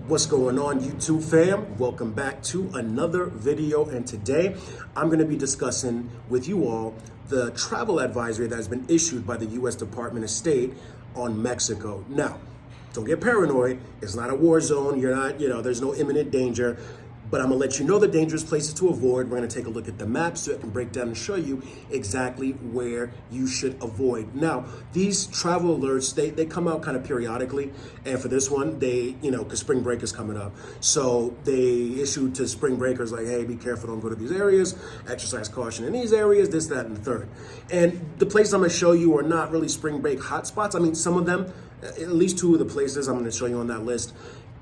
What's going on, YouTube fam? Welcome back to another video, and today I'm going to be discussing with you all the travel advisory that has been issued by the U.S. Department of State on Mexico. Now, don't get paranoid. It's not a war zone. You're not, there's no imminent danger. But I'm gonna let you know the dangerous places to avoid. We're gonna take a look at the map so it can break down and show you exactly where you should avoid. Now, these travel alerts, they come out kind of periodically. And for this one, they, because spring break is coming up. So they issued to spring breakers like, hey, be careful, don't go to these areas, exercise caution in these areas, this, that, and the third. And the places I'm gonna show you are not really spring break hotspots. I mean, some of them, at least two of the places I'm gonna show you on that list,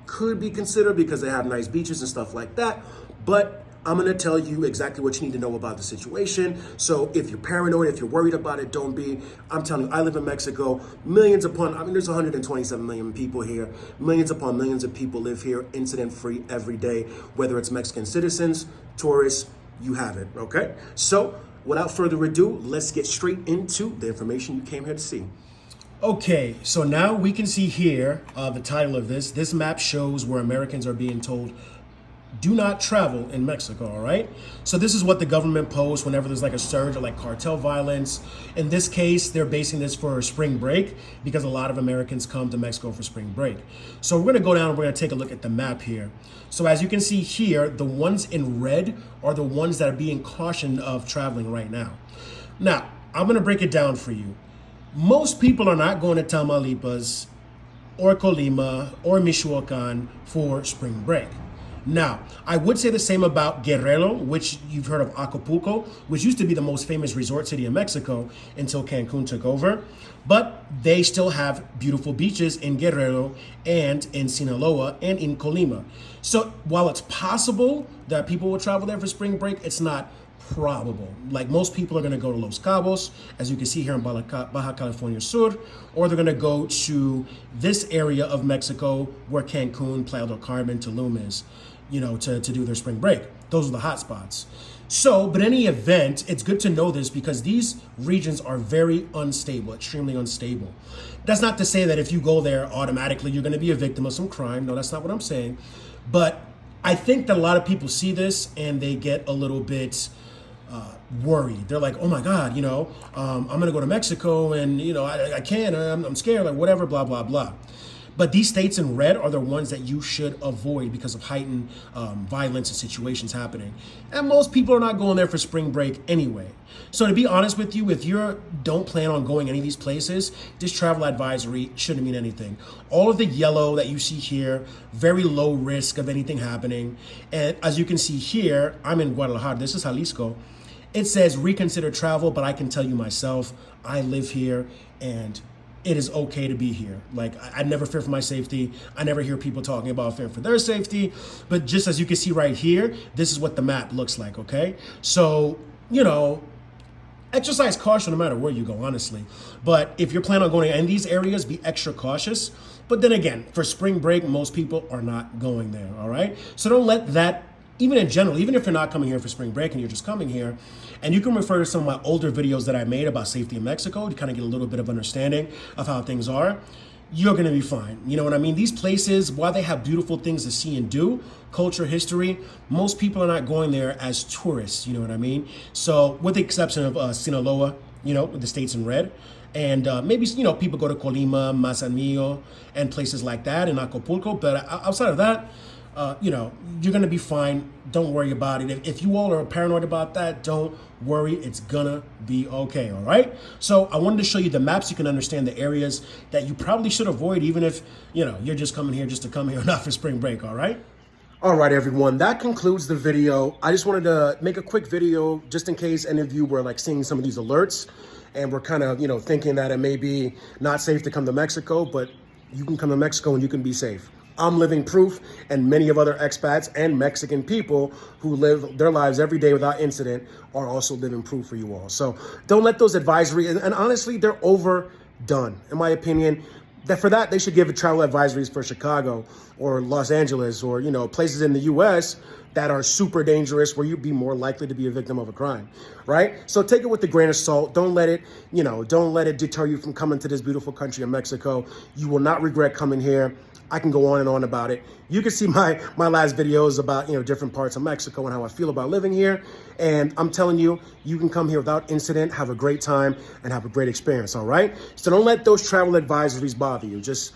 could be considered because they have nice beaches and stuff like that. But I'm gonna tell you exactly what you need to know about the situation. So if you're paranoid, if you're worried about it, don't be. I'm telling you, I live in Mexico. There's 127 million people here. Millions upon millions of people live here incident-free every day, whether it's Mexican citizens, tourists, you have it, okay? So without further ado, let's get straight into the information you came here to see. Okay, so now we can see here the title of this. This map shows where Americans are being told, do not travel in Mexico, all right? So this is what the government posts whenever there's like a surge of like cartel violence. In this case, they're basing this for spring break because a lot of Americans come to Mexico for spring break. So we're gonna go down and we're gonna take a look at the map here. So as you can see here, the ones in red are the ones that are being cautioned of traveling right now. Now, I'm gonna break it down for you. Most people are not going to Tamaulipas or Colima or Michoacan for spring break. Now, I would say the same about Guerrero, which you've heard of Acapulco, which used to be the most famous resort city in Mexico until Cancun took over. But they still have beautiful beaches in Guerrero and in Sinaloa and in Colima. So while it's possible that people will travel there for spring break, it's not probable. Like most people are going to go to Los Cabos, as you can see here in Baja California Sur, or they're going to go to this area of Mexico where Cancun, Playa del Carmen, Tulum is, to do their spring break. Those are the hot spots. So, but in any event, it's good to know this because these regions are very unstable, extremely unstable. That's not to say that if you go there, automatically you're going to be a victim of some crime. No, that's not what I'm saying. But I think that a lot of people see this and they get a little bit worried. They're like, oh my God, I'm gonna go to Mexico and I can't, I'm scared, like whatever, blah, blah, blah. But these states in red are the ones that you should avoid because of heightened violence and situations happening. And most people are not going there for spring break anyway. So to be honest with you, if you don't plan on going any of these places, this travel advisory shouldn't mean anything. All of the yellow that you see here, very low risk of anything happening. And as you can see here, I'm in Guadalajara, this is Jalisco. It says reconsider travel, but I can tell you myself, I live here and it is okay to be here. Like I never fear for my safety. I never hear people talking about fear for their safety. But just as you can see right here, this is what the map looks like, okay? So, exercise caution no matter where you go, honestly. But if you're planning on going in these areas, be extra cautious. But then again, for spring break, most people are not going there, all right? So don't let that, even in general, even if you're not coming here for spring break and you're just coming here, and you can refer to some of my older videos that I made about safety in Mexico to kind of get a little bit of understanding of how things are, you're gonna be fine. You know what I mean? These places, while they have beautiful things to see and do, culture, history, most people are not going there as tourists, you know what I mean? So with the exception of Sinaloa, with the states in red, and maybe, people go to Colima, Manzanillo, and places like that in Acapulco, but outside of that, you're going to be fine. Don't worry about it. If you all are paranoid about that, don't worry. It's gonna be okay, all right? So I wanted to show you the maps so you can understand the areas that you probably should avoid, even if, you're just coming here just to come here, not for spring break, all right? All right, everyone, that concludes the video. I just wanted to make a quick video just in case any of you were like seeing some of these alerts and we're kind of, thinking that it may be not safe to come to Mexico, but you can come to Mexico and you can be safe. I'm living proof, and many of other expats and Mexican people who live their lives every day without incident are also living proof for you all. So don't let those advisories, and honestly, they're overdone, in my opinion. That for that, they should give travel advisories for Chicago or Los Angeles or, places in the US that are super dangerous where you'd be more likely to be a victim of a crime, right? So take it with a grain of salt. Don't let it, don't let it deter you from coming to this beautiful country of Mexico. You will not regret coming here. I can go on and on about it. You can see my last videos about, different parts of Mexico and how I feel about living here. And I'm telling you, you can come here without incident, have a great time, and have a great experience, all right? So don't let those travel advisories bother you. Just,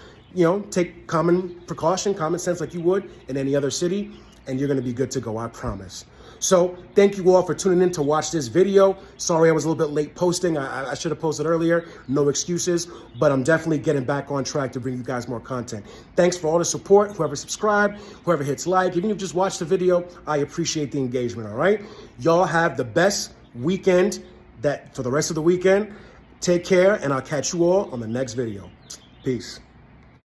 take common precaution, common sense like you would in any other city, and you're gonna be good to go, I promise. So thank you all for tuning in to watch this video. Sorry I was a little bit late posting. I should have posted earlier, no excuses, but I'm definitely getting back on track to bring you guys more content. Thanks for all the support, whoever subscribed, whoever hits like, even if you just watched the video, I appreciate the engagement, all right? Y'all have the best weekend for the rest of the weekend. Take care, and I'll catch you all on the next video. Peace.